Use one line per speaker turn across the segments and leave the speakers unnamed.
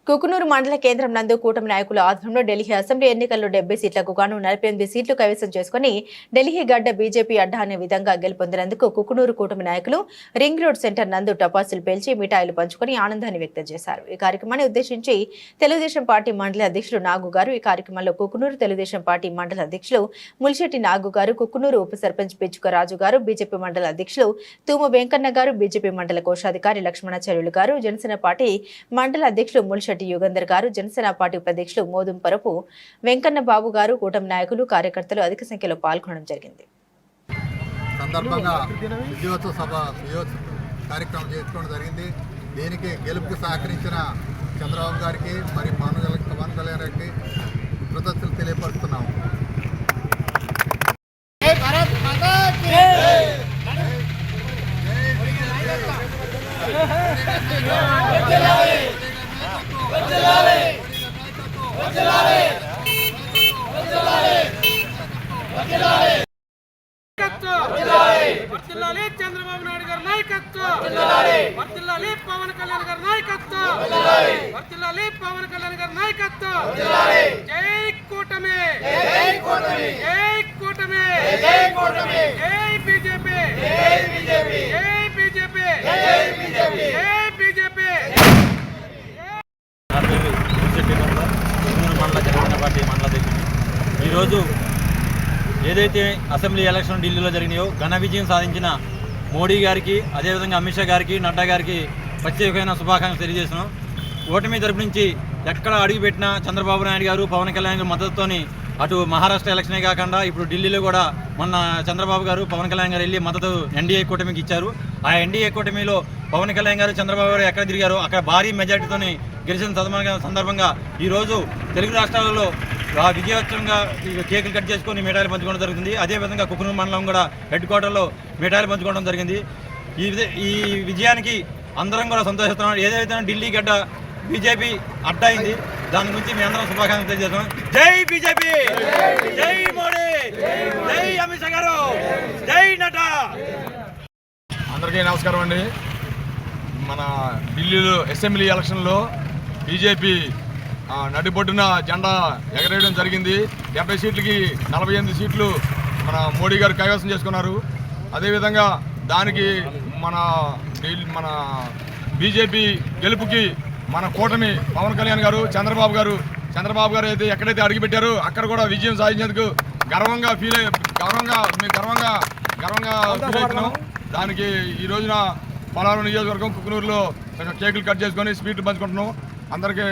కుకునూరు మండల కేంద్రం నందు కూటమి నాయకుల ఆధ్వర్యంలో ఢిల్లీ అసెంబ్లీ ఎన్నికల్లో 70 సీట్లకు గాను 48 సీట్లు కైవసం చేసుకుని ఢిల్లీ గడ్డ బీజేపీ అడ్డా అనే విధంగా గెలుపొందినందుకు కుకునూరు కూటమి నాయకులు రింగ్ రోడ్ సెంటర్ నందు టపాసులు పేల్చి మిఠాయిలు పంచుకొని ఆనందాన్ని వ్యక్తం చేశారు. ఈ కార్యక్రమాన్ని ఉద్దేశించి తెలుగుదేశం పార్టీ మండల అధ్యక్షులు నాగు గారు, ఈ కార్యక్రమంలో కుకునూరు తెలుగుదేశం పార్టీ మండల అధ్యక్షులు ముల్శెట్టి నాగు గారు, కుకునూరు ఉప సర్పంచ్ పిచ్చుక రాజు గారు, బీజేపీ మండల అధ్యక్షులు తూమ వెంకన్న గారు, బీజేపీ మండల కోశాధికారి లక్ష్మణాచార్యులు గారు, జనసేన పార్టీ మండల అధ్యక్షులు ముల్శెట్టి యుగంధర్ గారు, జనసేన పార్టీ ఉపాధ్యక్షులు మోదుంపరపు వెంకన్న బాబు గారు, కూటమి నాయకులు, కార్యకర్తలు అధిక సంఖ్యలో పాల్గొనడం జరిగింది.
సందర్భంగా విజయోత్సవ సభ కార్యక్రమం చేసుకోవడం జరిగింది. దీనికి గెలుపుకి సహకరించిన చంద్రబాబు గారికి మరి పవన్ కళ్యాణ్ గారికి కృతజ్ఞతలు తెలియపరుస్తున్నాము.
చంద్రబాబు నాయుడు గారి నాయకత్వం, పవన్ కళ్యాణ్ గారి నాయకత్వం, పవన్ కళ్యాణ్ గారి నాయకత్వం. జై కూటమి, జై కూటమి, జై బీజేపీ, జై బీజేపీ, జై బీజేపీ.
ఈరోజు ఏదైతే అసెంబ్లీ ఎలక్షన్ ఢిల్లీలో జరిగినాయో ఘన విజయం సాధించిన మోడీ గారికి, అదేవిధంగా అమిత్ షా గారికి, నడ్డా గారికి ప్రత్యేకమైన శుభాకాంక్షలు తెలియజేస్తున్నాం. ఓటమి తరపు నుంచి ఎక్కడ అడుగుపెట్టినా చంద్రబాబు నాయుడు గారు, పవన్ కళ్యాణ్ గారి మద్దతుతోని అటు మహారాష్ట్ర ఎలక్షనే కాకుండా ఇప్పుడు ఢిల్లీలో కూడా మొన్న చంద్రబాబు గారు, పవన్ కళ్యాణ్ గారు వెళ్ళి మద్దతు ఎన్డీఏ కూటమికి ఇచ్చారు. ఆ ఎన్డీఏ కూటమిలో పవన్ కళ్యాణ్ గారు, చంద్రబాబు గారు ఎక్కడ తిరిగారో అక్కడ భారీ మెజార్టీతోని గెలిచిన సందర్భంగా ఈరోజు తెలుగు రాష్ట్రాలలో ఆ విజయోత్సవంగా కేకులు కట్ చేసుకొని మిఠాయిలు పంచుకోవడం జరుగుతుంది. అదేవిధంగా కుకునూరు మండలం కూడా హెడ్ క్వార్టర్లో మిఠాయిలు పంచుకోవడం జరిగింది. ఈ విజయానికి అందరం కూడా సంతోషిస్తున్నాం. ఏదైతే ఢిల్లీ గడ్డ బీజేపీ అడ్డా అయింది, దాని గురించి మీ అందరం శుభాకాంక్షలు తెలియజేస్తున్నాం. జై బీజేపీ, జై మోడీ, జై అమిత్ షా గారు, జై నడ్డా.
అందరికీ నమస్కారం అండి. మన ఢిల్లీలో అసెంబ్లీ ఎలక్షన్లో బీజేపీ నడిబొడ్డున జెండా ఎగరేయడం జరిగింది. 70 సీట్లకి 48 సీట్లు మన మోడీ గారు కైవసం చేసుకున్నారు. అదేవిధంగా దానికి మన బీజేపీ గెలుపుకి మన కూటమి పవన్ కళ్యాణ్ గారు, చంద్రబాబు గారు అయితే ఎక్కడైతే అడుగుపెట్టారో అక్కడ కూడా విజయం సాధించేందుకు గర్వంగా ఫీల్ అవుతున్నాం. దానికి ఈ రోజున పలారు నియోజకవర్గం కుకునూరులో కేకులు కట్ చేసుకొని స్వీట్లు పంచుకుంటున్నాం. అందరికీ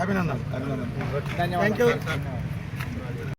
అభినందనలు.